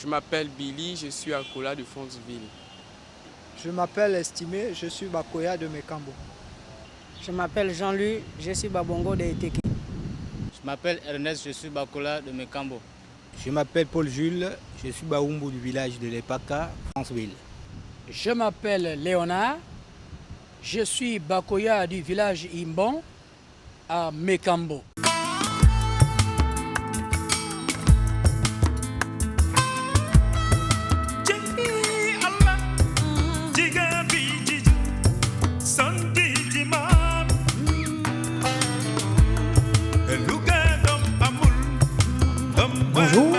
Je m'appelle Billy, je suis à Kola de Fonceville. Je m'appelle Estimé, je suis Bakoya de Mekambo. Je m'appelle Jean-Louis, je suis Babongo de Eteke. Je m'appelle Ernest, je suis Bakola de Mekambo. Je m'appelle Paul Jules, je suis Baoumbo du village de Lepaka, Franceville. Je m'appelle Léonard, je suis Bakoya du village Imbon à Mekambo. Bonjour,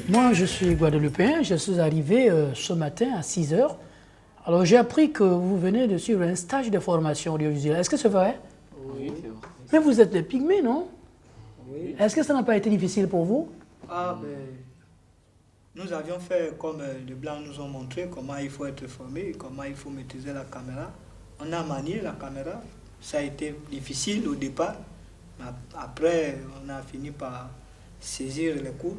moi je suis guadeloupéen, je suis arrivé ce matin à 6 h. Alors j'ai appris que vous venez de suivre un stage de formation audiovisuelle. Est-ce que c'est vrai? Oui, c'est vrai. Mais vous êtes des pygmées, non? Oui. Est-ce que ça n'a pas été difficile pour vous? Nous avions fait comme les Blancs nous ont montré comment il faut être formé, comment il faut maîtriser la caméra. On a manié la caméra, ça a été difficile au départ. Après, on a fini par saisir les cours.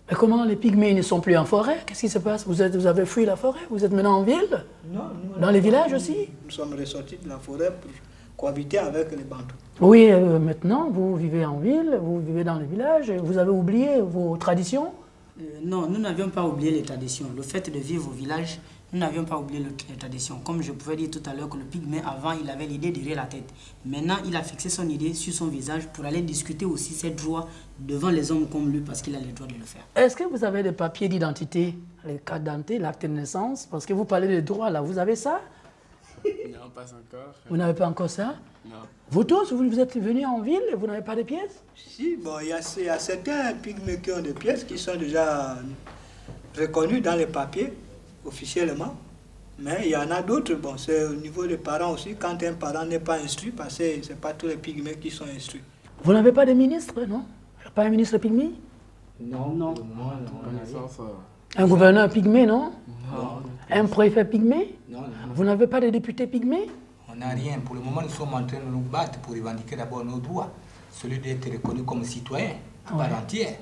Mais comment les pygmées ne sont plus en forêt? Qu'est-ce qui se passe? Vous avez fui la forêt? Vous êtes maintenant en ville? Non, Dans les villages aussi? Nous sommes ressortis de la forêt pour cohabiter avec les Bantous. Oui, maintenant vous vivez en ville, vous vivez dans les villages, vous avez oublié vos traditions? Non, nous n'avions pas oublié les traditions. Le fait de vivre au village, nous n'avions pas oublié les traditions. Comme je pouvais dire tout à l'heure que le pygmée, avant, il avait l'idée de rire la tête. Maintenant, il a fixé son idée sur son visage pour aller discuter aussi ses droits devant les hommes comme lui, parce qu'il a le droit de le faire. Est-ce que vous avez des papiers d'identité, les cartes d'identité, l'acte de naissance? Parce que vous parlez des droits là, vous avez ça? Non, pas encore. Vous n'avez pas encore ça? Non. Vous tous, vous êtes venus en ville et vous n'avez pas de pièces? Si, bon, il y a certains pygmées qui ont des pièces qui sont déjà reconnues dans les papiers, officiellement. Mais il y en a d'autres, bon, c'est au niveau des parents aussi, quand un parent n'est pas instruit, parce que ce n'est pas tous les pygmées qui sont instruits. Vous n'avez pas de ministre, non? Pas un ministre pygmée? Non. Connaissance, Un gouverneur pygmée, non? Non. Un préfet pygmée? Non, non. Vous n'avez pas de député pygmée? On n'a rien. Pour le moment, nous sommes en train de nous battre pour revendiquer d'abord nos droits. Celui d'être reconnu comme citoyen à part entière.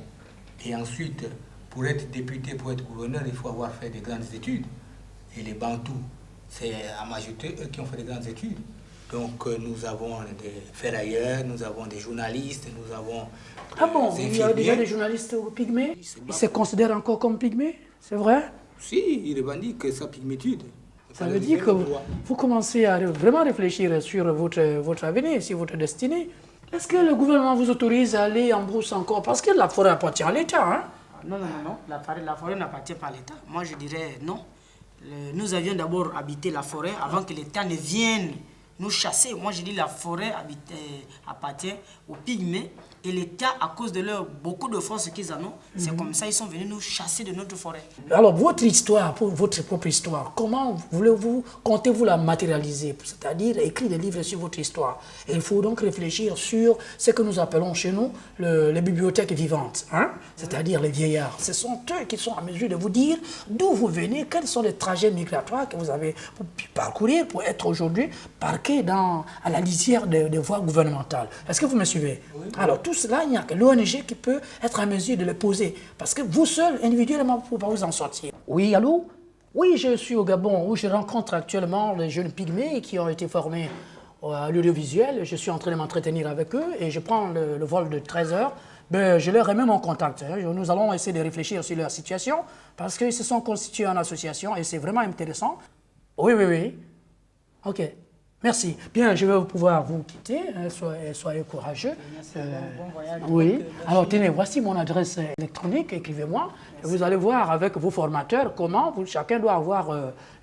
Et ensuite, pour être député, pour être gouverneur, il faut avoir fait des grandes études. Et les Bantous, c'est à majorité eux qui ont fait des grandes études. Donc nous avons des ferrailleurs, nous avons des journalistes, nous avons Ah bon, des il y a déjà infirmiers. des journalistes pygmées? Ils se considèrent encore comme pygmées? C'est vrai? Si, ils revendiquent sa pygmétude. Ça veut dire que vous commencez à vraiment réfléchir sur votre avenir, sur votre destinée. Est-ce que le gouvernement vous autorise à aller en brousse encore? Parce que la forêt appartient à l'État, hein? Non. La forêt n'appartient pas à l'État. Moi, je dirais non. Nous avions d'abord habité la forêt avant que l'État ne vienne nous chasser. Moi, je dis la forêt appartient aux pygmées et l'État, à cause de beaucoup de forces qu'ils en ont, c'est comme ça ils sont venus nous chasser de notre forêt. Alors, votre histoire, votre propre histoire, comment comptez-vous la matérialiser? C'est-à-dire écrire des livres sur votre histoire. Et il faut donc réfléchir sur ce que nous appelons chez nous les bibliothèques vivantes. Hein? C'est-à-dire les vieillards. Ce sont eux qui sont en mesure de vous dire d'où vous venez, quels sont les trajets migratoires que vous avez pu parcourir pour être aujourd'hui parqué à la lisière des voies gouvernementales. Est-ce que vous me suivez? Oui. Alors, tout cela, il n'y a que l'ONG qui peut être en mesure de le poser. Parce que vous seul, individuellement, vous ne pouvez pas vous en sortir. Oui, allô? Oui, je suis au Gabon, où je rencontre actuellement les jeunes pygmées qui ont été formés à l'audiovisuel. Je suis en train de m'entretenir avec eux et je prends le vol de 13 h. Ben, je leur remets mon contact. Nous allons essayer de réfléchir sur leur situation parce qu'ils se sont constitués en association et c'est vraiment intéressant. Oui. OK. Merci. Bien, je vais pouvoir vous quitter. Soyez courageux. Bon voyage. Oui. Alors, tenez, voici mon adresse électronique. Écrivez-moi. Vous allez voir avec vos formateurs comment chacun doit avoir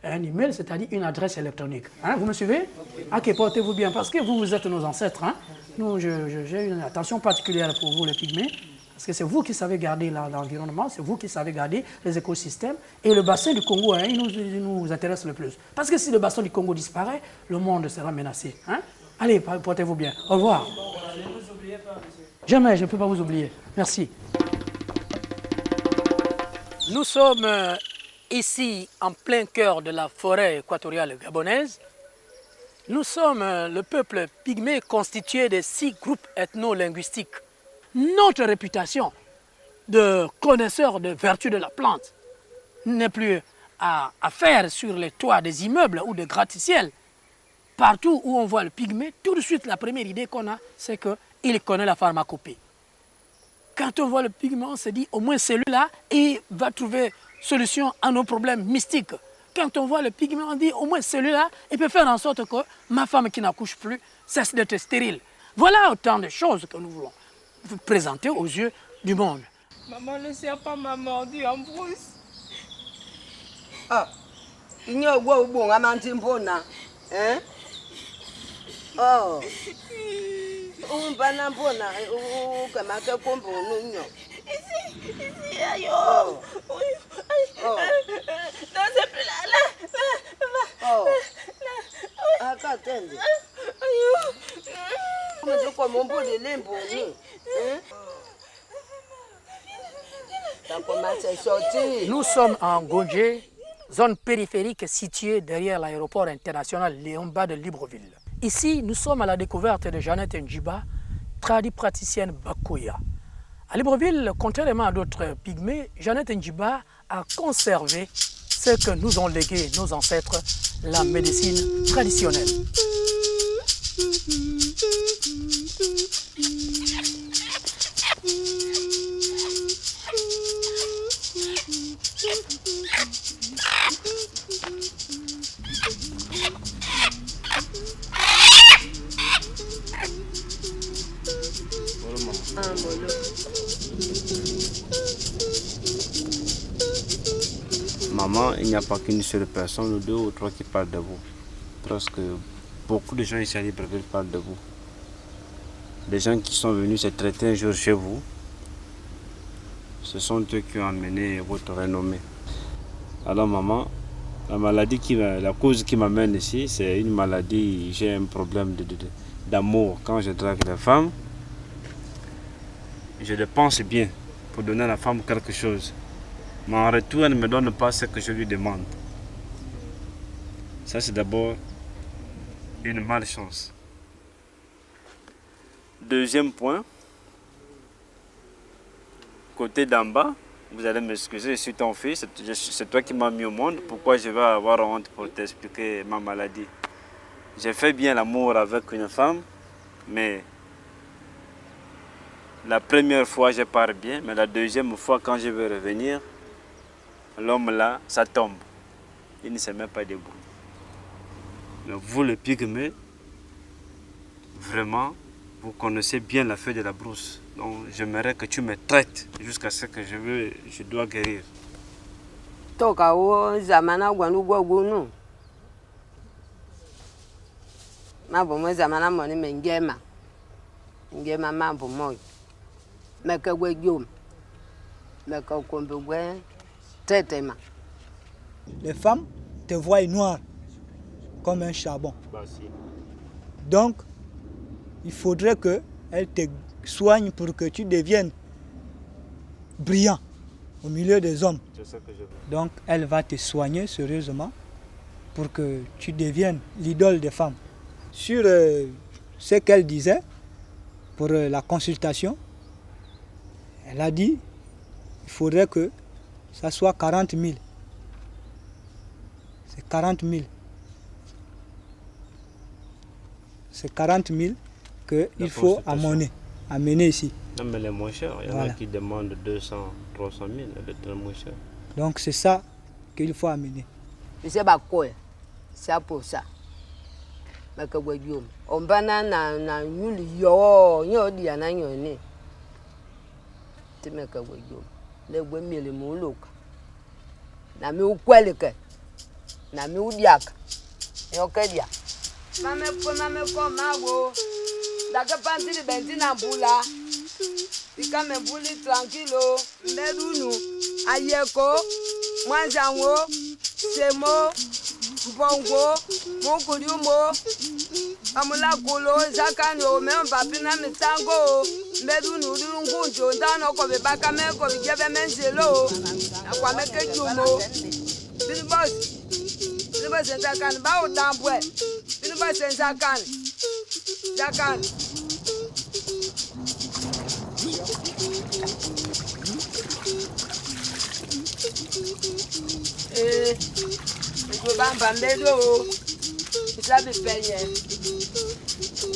un email, c'est-à-dire une adresse électronique. Hein, vous me suivez? OK, portez-vous bien. Parce que vous êtes nos ancêtres. Hein. Nous, j'ai une attention particulière pour vous, les pygmées. Parce que c'est vous qui savez garder l'environnement, c'est vous qui savez garder les écosystèmes. Et le bassin du Congo, hein, il nous intéresse le plus. Parce que si le bassin du Congo disparaît, le monde sera menacé. Hein? Allez, portez-vous bien. Au revoir. Ne vous oubliez pas, monsieur. Jamais, je ne peux pas vous oublier. Merci. Nous sommes ici en plein cœur de la forêt équatoriale gabonaise. Nous sommes le peuple pygmée constitué de 6 groupes ethno-linguistiques. Notre réputation de connaisseurs de vertu de la plante n'est plus à faire sur les toits des immeubles ou des gratte-ciel. Partout où on voit le pygmée, tout de suite, la première idée qu'on a, c'est qu'il connaît la pharmacopée. Quand on voit le pygmée, on se dit, au moins celui-là, il va trouver solution à nos problèmes mystiques. Quand on voit le pygmée, on dit, au moins celui-là, il peut faire en sorte que ma femme qui n'accouche plus cesse d'être stérile. Voilà autant de choses que nous voulons présenter aux yeux du monde. Maman ne sait pas m'a mordu en brousse. Ah, il n'y a pas de bon à mentir pour nous. Hein? Oh, on va n'en pour nous, comme à quel point pour nous. Ici, aïe, oh, non, c'est plus là. Oh, ah, qu'attendez. Comment tu comme on peut les limber pour nous? Hein? Ça commence à sortir. Nous sommes en Gonje, zone périphérique située derrière l'aéroport international Léon-Bas de Libreville. Ici, nous sommes à la découverte de Jeannette Njiba, tradipraticienne Bakoya. À Libreville, contrairement à d'autres pygmées, Jeannette Njiba a conservé ce que nous ont légué nos ancêtres, la médecine traditionnelle. Maman, il n'y a pas qu'une seule personne ou deux ou trois qui parlent de vous. Presque beaucoup de gens ici à Libreville parlent de vous. Les gens qui sont venus se traiter un jour chez vous, ce sont eux qui ont amené votre renommée. Alors maman, la cause qui m'amène ici, c'est une maladie, j'ai un problème d'amour. Quand je drague les femmes, je dépense bien pour donner à la femme quelque chose. Mais en retour, elle ne me donne pas ce que je lui demande. Ça, c'est d'abord une malchance. Deuxième point, côté d'en bas, vous allez m'excuser, je suis ton fils, c'est toi qui m'as mis au monde. Pourquoi je vais avoir honte pour t'expliquer ma maladie? J'ai fait bien l'amour avec une femme, mais la première fois, je pars bien, mais la deuxième fois, quand je vais revenir, l'homme là, ça tombe. Il ne se met pas debout. Mais vous, le pygmée, vraiment, vous connaissez bien la feuille de la brousse. Donc, j'aimerais que tu me traites jusqu'à ce que je dois guérir. Toka o zamana gwanu gwagunu. Mambo mwe zamana moni mengema. Ngema mambo moyo. Meka gwejum. Meka kombe gwe tetema. Les femmes te voient noir comme un charbon. Donc, il faudrait qu'elles te soignent pour que tu deviennes brillant au milieu des hommes. C'est ça que je veux. Donc, elle va te soigner sérieusement pour que tu deviennes l'idole des femmes. Sur ce qu'elle disait pour la consultation, elle a dit qu'il faudrait que ça soit 40 000. C'est 40 000. C'est 40 000 qu'il faut amener ici. Non, mais les moins chers, il y en a qui demandent 200, 300 000, les très moins chers. Donc c'est ça qu'il faut amener. C'est pas quoi, c'est pour ça. Mais que vous dites, on va na yuli yo di ana yoni. Tu me que vous dites, les vous mille moulok. Na mi ukweleke, na mi udiak. Yo kedia. Mame ko mago. Daga panti de benzina bula. Ika me buli tranquilo. Ndedunu. Ayeko. Mwanjango. Semo. Bongo. Mokuriumo. Amula kulo. Zakani o me mpapina mitango. Ndedunu udungunjo. Ndano ko bebaka me ko bijebe menzelo. Akwa meke jumo. Bini boss. Bini boss zakani. Ba o dambwe. Bini boss zakani. Zakani. Bambedo, ça me paye.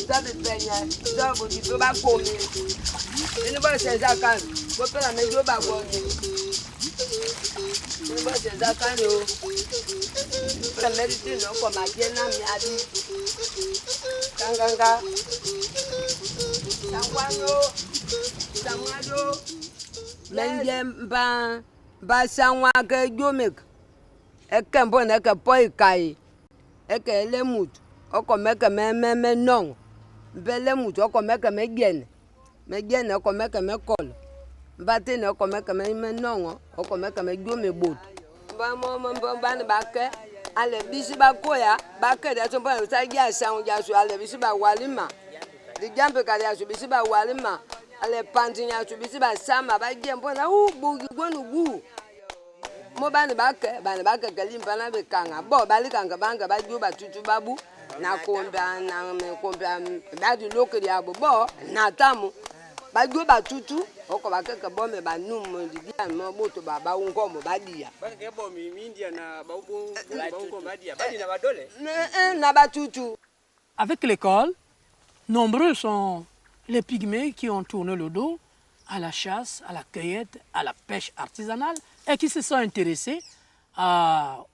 Ça me paye. Ça vous dit pas combien. Je ne vois ces accords. Vous pouvez la mettre au bas. Je ne vois ces accords. La médecine, comme à bien a dit. Kanganga. Sangwano. Sangwano. Même ba sangwa que Jomek. Et qu'un bon et que pas caille. Et que les moutes. O comme que me non. Belle moutes, o comme que me gaine. Me gaine, o comme que me colle. Batte, o comme que me non. O comme que me Jome bout. Ban bakke. Ale bisi ba koya. Bakke de son bon, ça y a sang, ya sur ale bisi ba walima. De jambe kaya sur bisi ba walima. Ale pantinya sur bisi ba sama ba gempo na bugi gonu gu. Mo bani bakke kalim bana be kanga bo bali kanga banga ba juba tutu babu na komba na me komba da du loke dia bo na tamu ba juba tutu oko ba ke bo me ba num di dia mo boto ba unko mo ba dia ba ke bo mi india na ba unko ba dia ba na ba dole na ba tutu. Avec l'école, nombreux sont les pygmées qui ont tourné le dos à la chasse, à la cueillette, à la pêche artisanale et qui se sont intéressés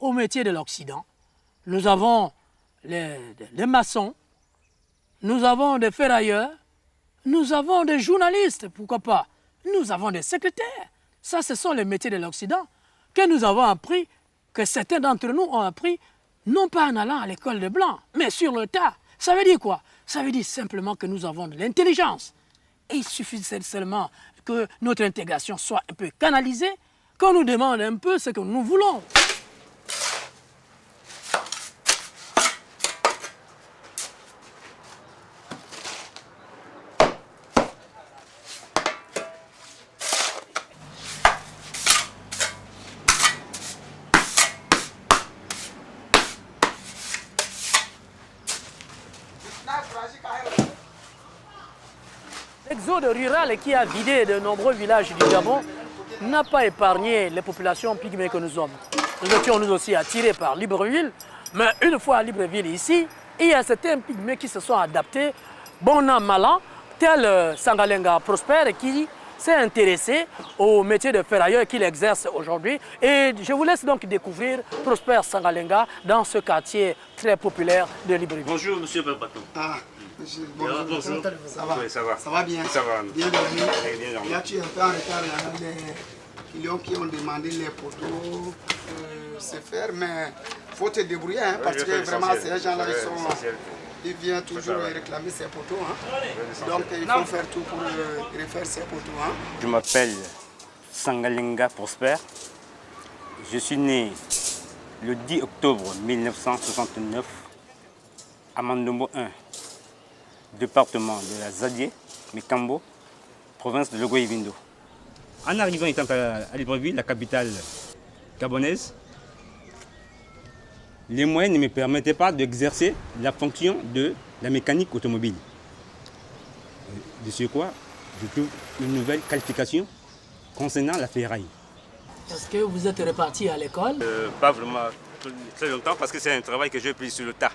au métier de l'Occident. Nous avons les maçons, nous avons des ferrailleurs, nous avons des journalistes, pourquoi pas, nous avons des secrétaires. Ça, ce sont les métiers de l'Occident que nous avons appris, que certains d'entre nous ont appris, non pas en allant à l'école de blanc, mais sur le tas. Ça veut dire quoi? Ça veut dire simplement que nous avons de l'intelligence. Et il suffit seulement que notre intégration soit un peu canalisée, qu'on nous demande un peu ce que nous voulons. L'exode rural qui a vidé de nombreux villages du Gabon n'a pas épargné les populations pygmées que nous sommes. Nous étions nous aussi attirés par Libreville, mais une fois à Libreville ici, il y a certains pygmées qui se sont adaptés, bon an, mal an, tel Sangalenga Prosper qui s'est intéressé au métier de ferrailleur qu'il exerce aujourd'hui. Et je vous laisse donc découvrir Prosper Sangalenga dans ce quartier très populaire de Libreville. Bonjour, monsieur Papato. Bonjour. Ça va? Oui, ça va. Ça va bien? Ça va. Bien dormi? Bien dormi. Là, tu es un peu en retard. Il y a des clients qui ont demandé les poteaux, se faire, mais il faut te débrouiller hein, parce que vraiment, ces gens-là, ils viennent toujours réclamer ces poteaux. Hein. Donc, il faut faire tout pour refaire ces poteaux. Hein. Je m'appelle Sangalenga Prosper. Je suis né le 10 octobre 1969 à Mandombo 1. Département de la Zadie, Mekambo, province de Logoïvindo. En arrivant étant à Libreville, la capitale gabonaise, les moyens ne me permettaient pas d'exercer la fonction de la mécanique automobile. De ce quoi, je trouve une nouvelle qualification concernant la ferraille. Est-ce que vous êtes reparti à l'école? Pas vraiment très longtemps parce que c'est un travail que j'ai pris sur le tas.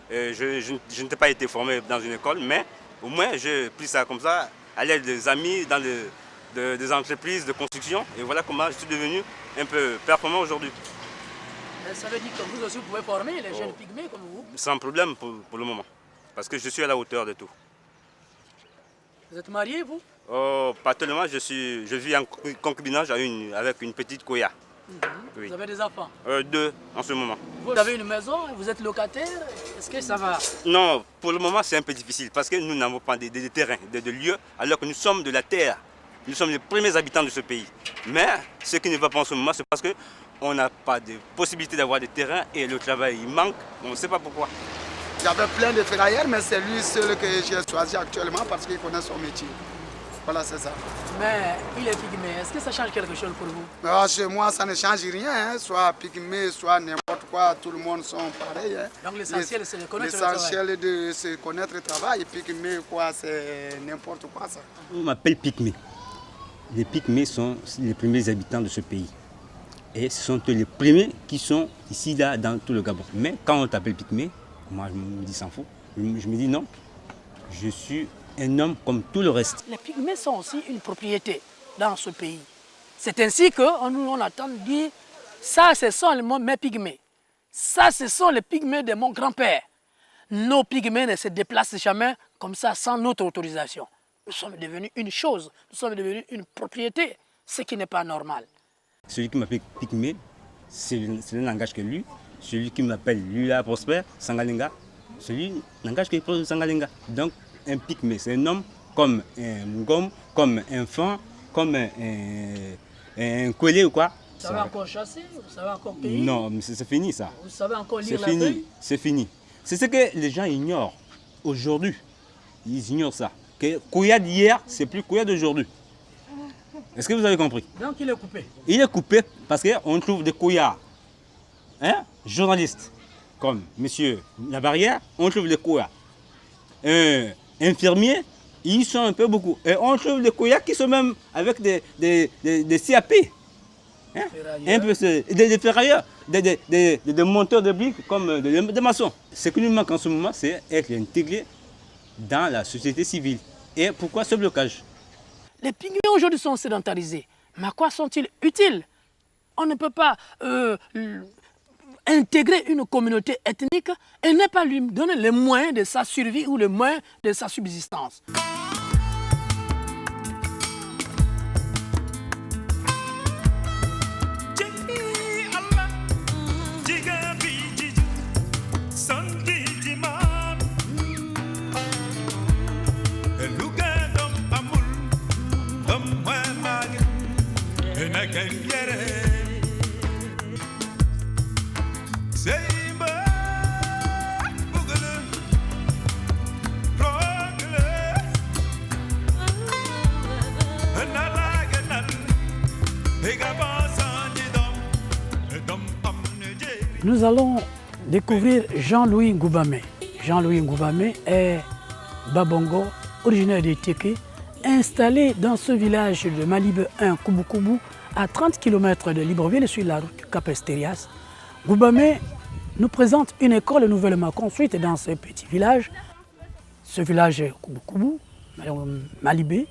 Je n'ai pas été formé dans une école, mais au moins j'ai pris ça comme ça, à l'aide des amis, dans des entreprises de construction. Et voilà comment je suis devenu un peu performant aujourd'hui. Ça veut dire que vous aussi vous pouvez former les jeunes pygmées comme vous? Sans problème pour le moment, parce que je suis à la hauteur de tout. Vous êtes marié, vous? Oh, pas tellement, je vis en concubinage avec une petite koya. Oui. Vous avez des enfants? 2 en ce moment. Vous avez une maison, vous êtes locataire, est-ce que ça va? Non, pour le moment c'est un peu difficile parce que nous n'avons pas de terrain, de lieux, alors que nous sommes de la terre. Nous sommes les premiers habitants de ce pays. Mais ce qui ne va pas en ce moment, c'est parce qu'on n'a pas de possibilité d'avoir des terrains et le travail il manque, on ne sait pas pourquoi. J'avais plein de ferrailleurs, mais c'est lui seul que j'ai choisi actuellement parce qu'il connaît son métier. Voilà, c'est ça. Mais il est pygmée, est-ce que ça change quelque chose pour vous? Chez moi, ça ne change rien. Hein. Soit pygmée, soit n'importe quoi, tout le monde sont pareils. Hein. Donc l'essentiel, c'est de connaître le travail. L'essentiel de se connaître le travail. Pygmée, quoi, c'est n'importe quoi, ça. On m'appelle pygmée. Les pygmées sont les premiers habitants de ce pays. Et ce sont les premiers qui sont ici, là, dans tout le Gabon. Mais quand on t'appelle pygmée, moi je me dis s'en fout. Je me dis non, je suis un homme comme tout le reste. Les pygmées sont aussi une propriété dans ce pays. C'est ainsi qu'on on attend dire, ça ce sont mes pygmées. Ça ce sont les pygmées de mon grand-père. Nos pygmées ne se déplacent jamais comme ça sans notre autorisation. Nous sommes devenus une chose, nous sommes devenus une propriété, ce qui n'est pas normal. Celui qui m'appelle pygmée, c'est le langage que lui. Celui qui m'appelle Lula Prosper, Sangalenga, celui langage que pose Sangalenga. Donc un pygmée, c'est un homme comme un ngom, comme un fan, comme un collé ou quoi. Vous savez encore chasser, vous savez encore cueillir. Non, mais c'est fini ça. Vous savez encore lire la fini, feuille. c'est fini. C'est ce que les gens ignorent aujourd'hui. Ils ignorent ça. Que Kouya d'hier, c'est plus Kouya d'aujourd'hui. Est-ce que vous avez compris? Donc il est coupé. Il est coupé parce qu'on trouve des Kouya, journalistes, comme M. Labarrière, on trouve des Kouya. Infirmiers, ils sont un peu beaucoup. Et on trouve des Kouya qui sont même avec des CAP. Un peu des ferrailleurs, des monteurs de briques comme des maçons. Ce qui nous manque en ce moment, c'est être intégré dans la société civile. Et pourquoi ce blocage? Les pygmées aujourd'hui sont sédentarisés. Mais à quoi sont-ils utiles? On ne peut pas intégrer une communauté ethnique et ne pas lui donner les moyens de sa survie ou les moyens de sa subsistance. Nous allons découvrir Jean-Louis Ngoubamé. Jean-Louis Ngoubamé est Babongo, originaire de Téké, installé dans ce village de Malibé 1, Koubou, à 30 km de Libreville sur la route Cap-Estérias. Ngoubamé nous présente une école nouvellement construite dans ce petit village. Ce village Koubou, Malibé,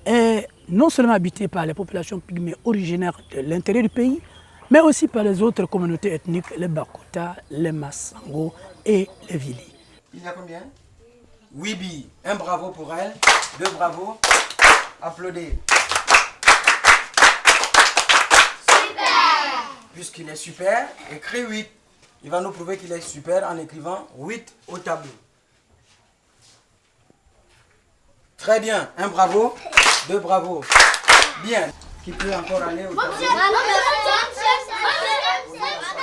est non seulement habité par les populations pygmées originaires de l'intérieur du pays, mais aussi par les autres communautés ethniques, les Bakota, les Massango et les Vili. Il y a combien? 8 billes. Un bravo pour elle, 2 bravos. Applaudez. Super! Puisqu'il est super, écris 8. Il va nous prouver qu'il est super en écrivant 8 au tableau. Très bien. Un bravo, 2 bravos. Bien. Qui peut encore aller au tableau?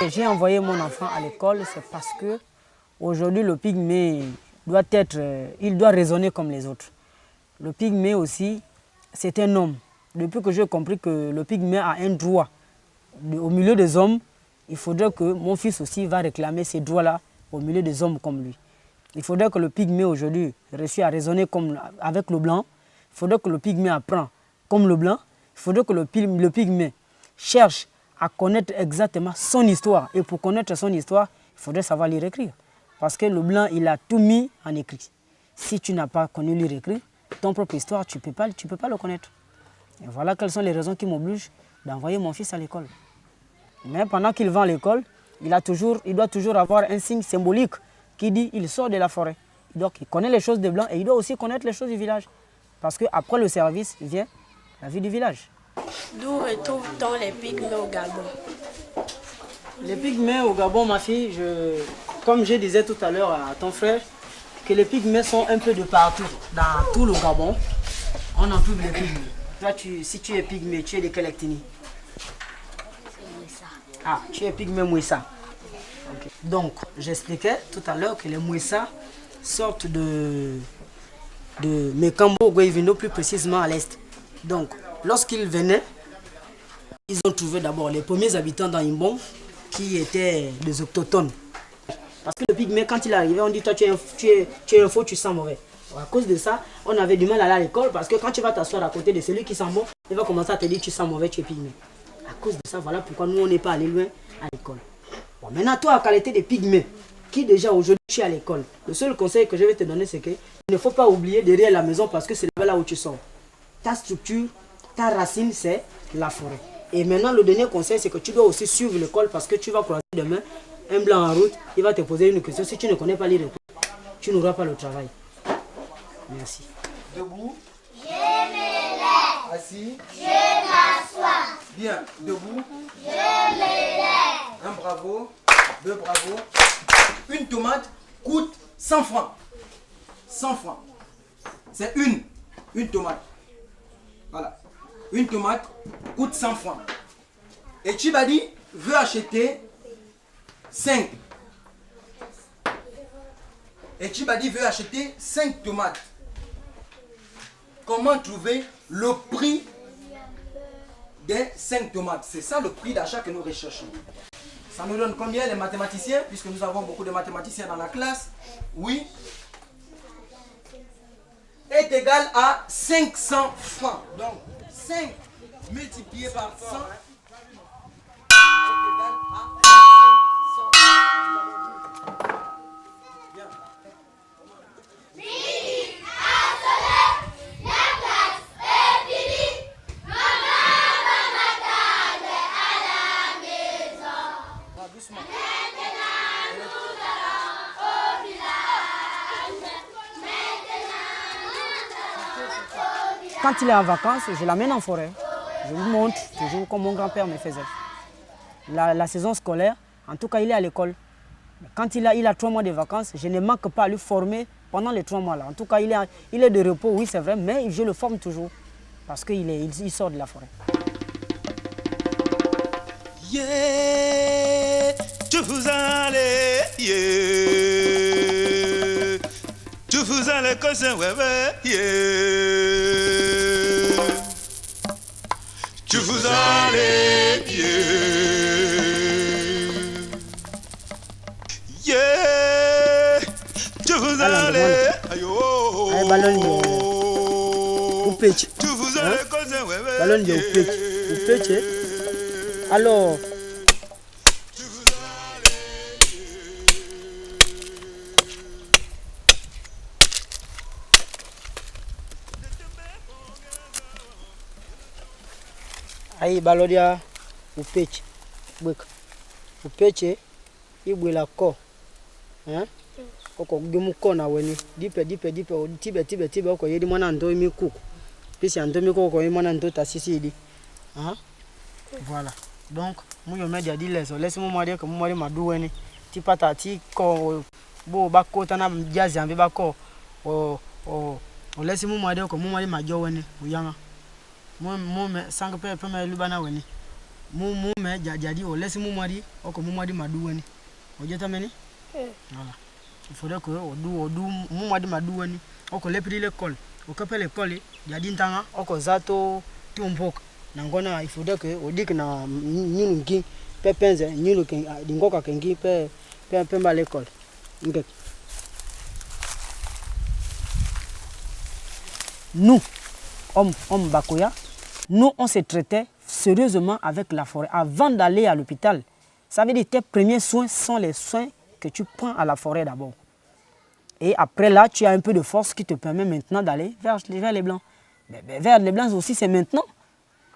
J'ai envoyé mon enfant à l'école, c'est parce que aujourd'hui le pygmée doit raisonner comme les autres. Le pygmée aussi, c'est un homme. Depuis que j'ai compris que le pygmée a un droit au milieu des hommes, il faudrait que mon fils aussi va réclamer ces droits-là au milieu des hommes comme lui. Il faudrait que le pygmée aujourd'hui réussisse à raisonner avec le blanc. Il faudrait que le pygmée apprenne comme le blanc. Il faudrait que le pygmée cherche à connaître exactement son histoire. Et pour connaître son histoire, il faudrait savoir lire et écrire. Parce que le blanc, il a tout mis en écrit. Si tu n'as pas connu lire et écrire, ton propre histoire, tu peux pas le connaître. Et voilà quelles sont les raisons qui m'obligent d'envoyer mon fils à l'école. Mais pendant qu'il va à l'école, il doit toujours avoir un signe symbolique qui dit qu'il sort de la forêt. Donc il connaît les choses des blancs et il doit aussi connaître les choses du village. Parce qu'après le service, vient la vie du village. D'où retrouve-t-on les pygmées au Gabon? Les pygmées au Gabon, ma fille, comme je disais tout à l'heure à ton frère, que les pygmées sont un peu de partout, dans tout le Gabon. On en trouve les pygmées. Toi, si tu es pygmée, tu es de quelle ethnie? Ah, tu es pygmée Mouissa. Okay. Donc, j'expliquais tout à l'heure que les Mouissa sortent de Mekambo, Guayvino, plus précisément à l'est. Donc, lorsqu'ils venaient, ils ont trouvé d'abord les premiers habitants dans Imbon qui étaient des autochtones. Parce que le pygmée, quand il arrivait, on dit toi tu es un faux, tu sens mauvais. À cause de ça, on avait du mal à aller à l'école parce que quand tu vas t'asseoir à côté de celui qui sent bon, il va commencer à te dire tu sens mauvais, tu es pygmée. À cause de ça, voilà pourquoi nous, on n'est pas allé loin à l'école. Bon, maintenant, toi, en qualité de pygmée, qui déjà aujourd'hui tu es à l'école, le seul conseil que je vais te donner, c'est qu'il ne faut pas oublier derrière la maison parce que c'est là où tu sors. Ta structure, ta racine, c'est la forêt. Et maintenant, le dernier conseil, c'est que tu dois aussi suivre l'école parce que tu vas croiser demain un blanc en route, il va te poser une question. Si tu ne connais pas les réponses, tu n'auras pas le travail. Merci. Debout. Je me lève. Assis. Je m'assois. Bien. Debout. Je me lève. Un bravo. 2 bravo. Une tomate coûte 100 francs. 100 francs. C'est une tomate. Voilà. Une tomate coûte 100 francs. Et Chibadi veut acheter 5. Et Chibadi veut acheter 5 tomates. Comment trouver le prix des 5 tomates? C'est ça le prix d'achat que nous recherchons. Ça nous donne combien les mathématiciens? Puisque nous avons beaucoup de mathématiciens dans la classe. Oui. Est égal à 500 francs. Donc 5 multiplié par 100 est égal à 500 francs. Bien. Quand il est en vacances, je l'amène en forêt. Je vous montre toujours comme mon grand-père me faisait. La saison scolaire, en tout cas, il est à l'école. Quand il a 3 mois de vacances, je ne manque pas à lui former pendant les 3 mois là. En tout cas, il est de repos, oui, c'est vrai, mais je le forme toujours parce qu'il sort de la forêt. Yeah, tu vous allez, yeah, tu vous allez comme ça, ouais, yeah. Tu vous allez, yeah, tu vous allez, ayo, ballon upech, tu vous allez comme ça, ouais, ballon de upech, alors. Ayi balodia upeche bweka upeche ibwela ko oko gimu ko na weni dipe tibe oko yedi mwana ndo mi kuku pisi ando mi ko mwana ndo tasisi idi voilà donc muyo media di leso laisse mo mari ko mo mari madu weni ti pata ti ko bo ba ko tana jazi ambe ba ko o laisse mo mari ko mo mari majo weni uyanga Moume, sans que peu me lubana weni. Moume, jadi, on laisse moumari, ou comme moumari madouani. Vous êtes amené? Voilà. Il faudrait que on moumari madouani, ou qu'on l'ait pris l'école. Au capel l'école, jadi ntanga, ou qu'on zato, tumpok. Nangona, il faudrait que on dit que na nyungi, pepenze, nyungi, dingoka kengi, pe mal l'école. Nous, hommes Bakoya, nous on se traitait sérieusement avec la forêt avant d'aller à l'hôpital. Ça veut dire que tes premiers soins sont les soins que tu prends à la forêt d'abord. Et après là, tu as un peu de force qui te permet maintenant d'aller vers les Blancs. Mais vers les Blancs aussi, c'est maintenant.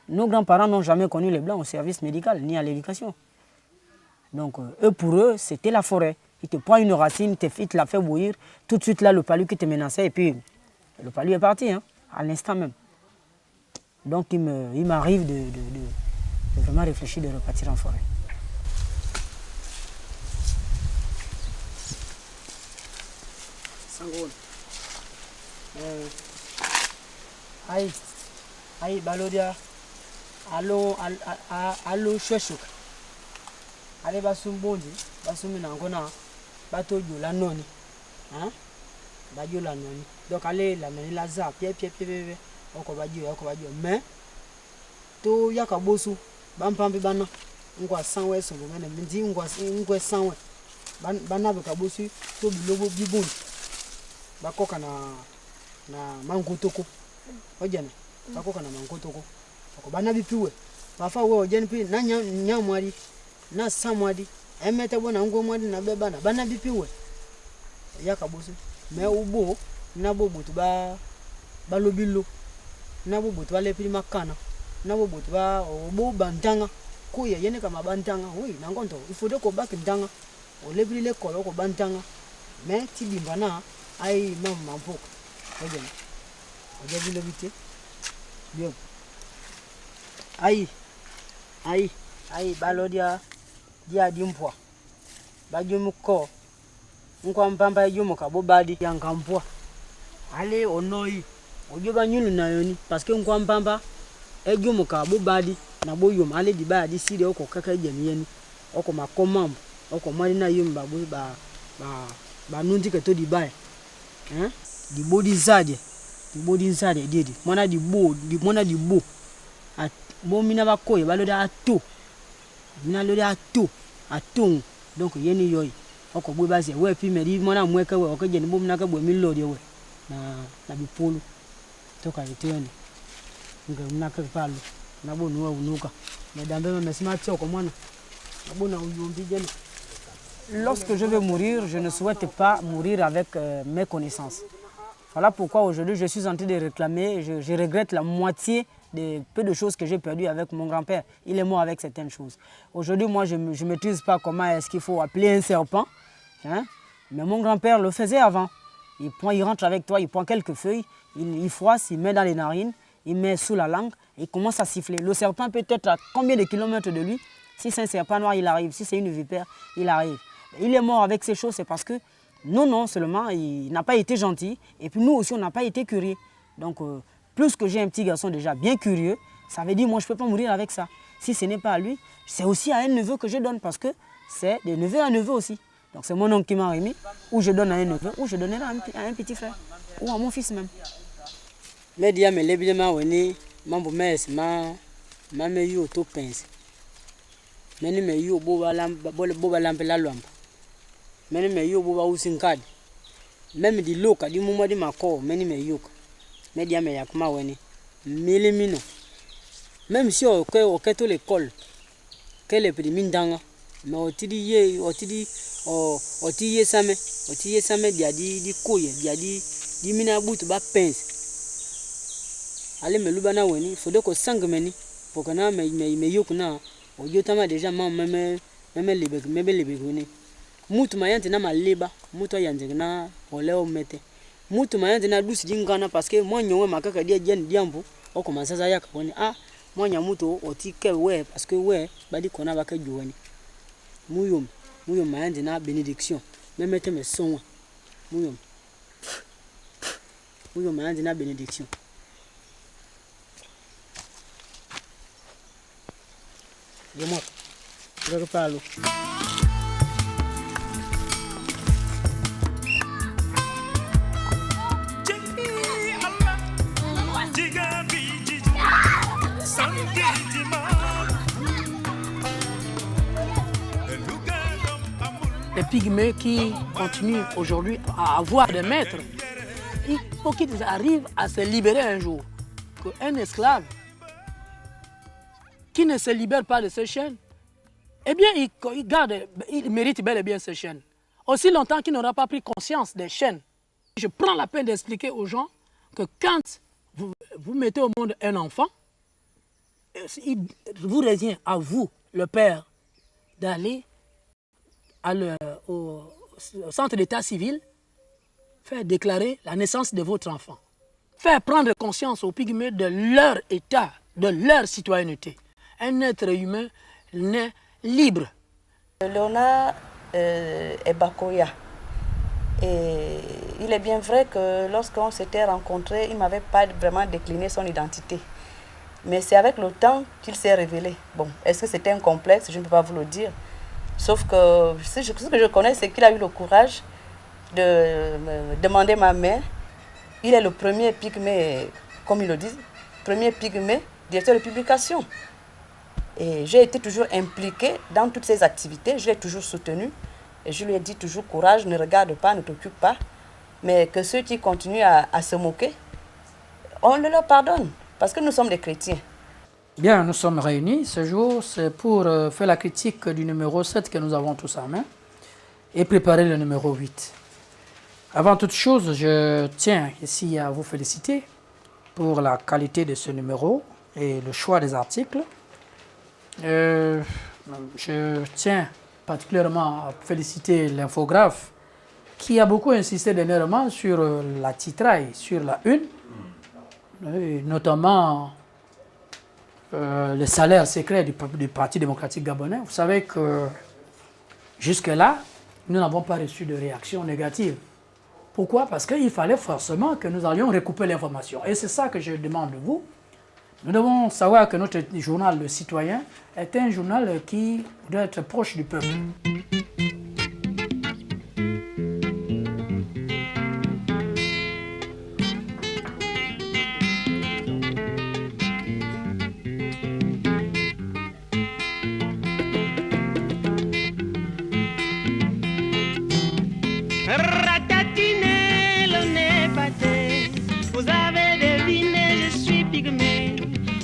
Nos grands-parents n'ont jamais connu les Blancs au service médical ni à l'éducation. Donc, pour eux, c'était la forêt. Il te prend une racine, il te la fait bouillir. Tout de suite, là, le palu qui te menaçait, et puis le palu est parti, hein, à l'instant même. Donc, il m'arrive de vraiment réfléchir, de repartir en forêt. Aïe, balodia. Allô, chouchou. Allez, basumbondi, basumina ngona, bato la noni. Hein? Badio la noni. Donc, allez, la noni, la za, pied. Oko badio. Mais, to yaka bosu, bampambi bana, ngwa sanwe so mene, mindi ngwa sanwe. Bana beka bosu, to bilobo bibon. Bakoka na mangotoko. Ojane, bakoka na mangotoko. Oko bana bipiwe. Parfois, on dit que na mwadi, na samwadi, emete bona ngo mwadi na beba na bana bipi we. Ya kaboso. Mais ubo na bobo to ba lobilo. Na bobo to ba lepi makana. Na bobo to ba obo bantanga. Kuya yene kama bantanga. Oui, na ngonto. Il faut ko ba kintanga. O lepi le kolo ko bantanga. Mais ti bimbana ai na mampoko. Ojen. Ojen le bité. Bien. Aïe, balodia, dia dimpwa. Bajumuko. Nkwa mpamba yumuka bobadi yankampwa. Ale onoi. Ojoba nyulu na yoni parce que nkwa mpamba ejumuka bobadi na boyum ale di ba di sidi oko kaka jeni yeni. Oko makomambo. Oko mali na yum ba nundi ke to di ba. Hein? Di body zade. Di body zade dedi. Mona di bo. Bon mina ba koy ba lo da ato mina lo da ato donc yeni yoy oko bo ba se we pi me di mona mweka we oko jeni bo mina ka bo mi lo de we na bi polo to ka eteni nga mina ka palo na bo no unuka me dambe me sima tio ko mona na bo na uyumbi jeni. Lorsque je vais mourir, je ne souhaite pas mourir avec mes connaissances. Voilà pourquoi aujourd'hui je suis en train de réclamer, je regrette la moitié de peu de choses que j'ai perdues avec mon grand-père. Il est mort avec certaines choses. Aujourd'hui, moi, je ne maîtrise pas comment est-ce qu'il faut appeler un serpent. Hein? Mais mon grand-père le faisait avant. Il rentre avec toi, il prend quelques feuilles, il froisse, il met dans les narines, il met sous la langue, et il commence à siffler. Le serpent peut être à combien de kilomètres de lui? Si c'est un serpent noir, il arrive. Si c'est une vipère, il arrive. Il est mort avec ces choses, c'est parce que non seulement, il n'a pas été gentil, et puis nous aussi, on n'a pas été curieux. Donc, plus que j'ai un petit garçon déjà bien curieux, ça veut dire moi je ne peux pas mourir avec ça. Si ce n'est pas à lui, c'est aussi à un neveu que je donne parce que c'est de neveu à neveu aussi. Donc c'est mon oncle qui m'a remis, ou je donne à un neveu, ou je donnerai à un petit frère, ou à mon fils même. Mais dia me lebi ma woni mambo mes ma me yu to pense. Meni me yu bo balam pe la lwamba. Meni me yu bo ba usinkadi. Même di loka di mumo di mako meni me yu. Média mais yakuma weni milimino même si au keto l'école quel est prix mindanga mais otidi same dia di koye dia di mina butu ba pense ale melubana weni fode ko sang meni pour que na me yokuna ojotama déjà même lebek weni mutu mayante na maleba mutu yanje na oleo mete mutu mayande na dusi dingana parce que moi nyowe makaka dia jen diambo o commencer ça ya kaboni moi nyamuto otike we parce que we badi kona baka juwani muyum mayande na bénédiction même te me son muyum mayande na bénédiction je parle. Les pygmées qui continuent aujourd'hui à avoir des maîtres, il faut qu'ils arrivent à se libérer un jour. Qu'un esclave qui ne se libère pas de ses chaînes, eh bien, il mérite bel et bien ses chaînes. Aussi longtemps qu'il n'aura pas pris conscience des chaînes. Je prends la peine d'expliquer aux gens que quand vous mettez au monde un enfant, il vous revient à vous, le père, d'aller au centre d'état civil, faire déclarer la naissance de votre enfant. Faire prendre conscience aux pygmées de leur état, de leur citoyenneté. Un être humain né libre. Léonard est Bakoya. Et il est bien vrai que lorsqu'on s'était rencontrés, il ne m'avait pas vraiment décliné son identité. Mais c'est avec le temps qu'il s'est révélé. Bon, est-ce que c'était un complexe? Je ne peux pas vous le dire. Sauf que ce que je connais, c'est qu'il a eu le courage de me demander ma main. Il est le premier pygmée, comme ils le disent, premier pygmée, directeur de publication. Et j'ai été toujours impliquée dans toutes ces activités, je l'ai toujours soutenu. Et je lui ai dit toujours courage, ne regarde pas, ne t'occupe pas. Mais que ceux qui continuent à se moquer, on le leur pardonne, parce que nous sommes des chrétiens. Bien, nous sommes réunis ce jour, c'est pour faire la critique du numéro 7 que nous avons tous en main et préparer le numéro 8. Avant toute chose, je tiens ici à vous féliciter pour la qualité de ce numéro et le choix des articles. Je tiens particulièrement à féliciter l'infographe qui a beaucoup insisté dernièrement sur la titraille, sur la une, et notamment le salaire secret du Parti démocratique gabonais. Vous savez que jusque-là, nous n'avons pas reçu de réaction négative. Pourquoi? Parce qu'il fallait forcément que nous allions recouper l'information. Et c'est ça que je demande de vous. Nous devons savoir que notre journal Le Citoyen est un journal qui doit être proche du peuple. Ratatiner le nez pâté, vous avez deviné, je suis pygmée.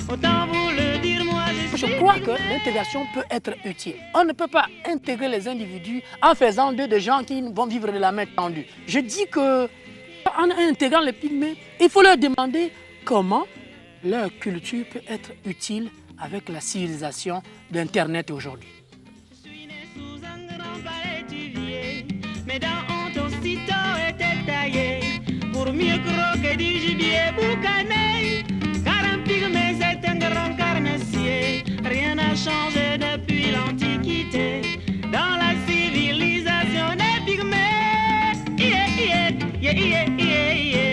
Autant vous le dire, moi je suis. Je crois que l'intégration peut être utile. On ne peut pas intégrer les individus en faisant d'eux des gens qui vont vivre de la main tendue. Je dis que en intégrant les pygmées, il faut leur demander comment leur culture peut être utile avec la civilisation d'Internet aujourd'hui. Mes dents ont aussitôt été taillées pour mieux croquer du gibier boucané. Car un pygmée c'est un grand carnassier. Rien n'a changé depuis l'Antiquité. Dans la civilisation des pygmées. Yeah, yeah, yeah, yeah, yeah, yeah.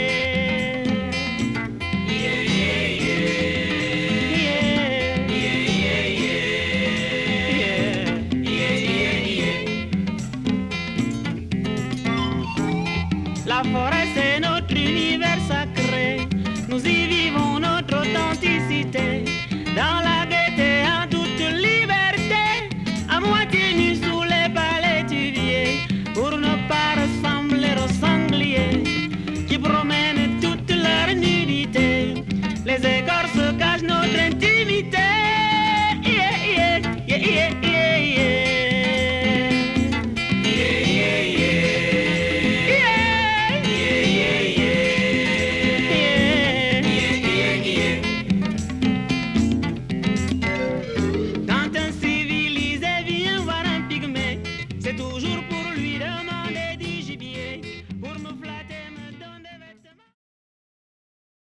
La forêt c'est notre univers sacré, nous y vivons notre authenticité, dans la gaieté en toute liberté, à moitié nus sous les palais tuviers, pour ne pas ressembler aux sangliers, qui promènent toute leur nudité, les écorces cachent notre intimité, yeah, yeah, yeah, yeah, yeah, yeah. C'est toujours pour lui demander.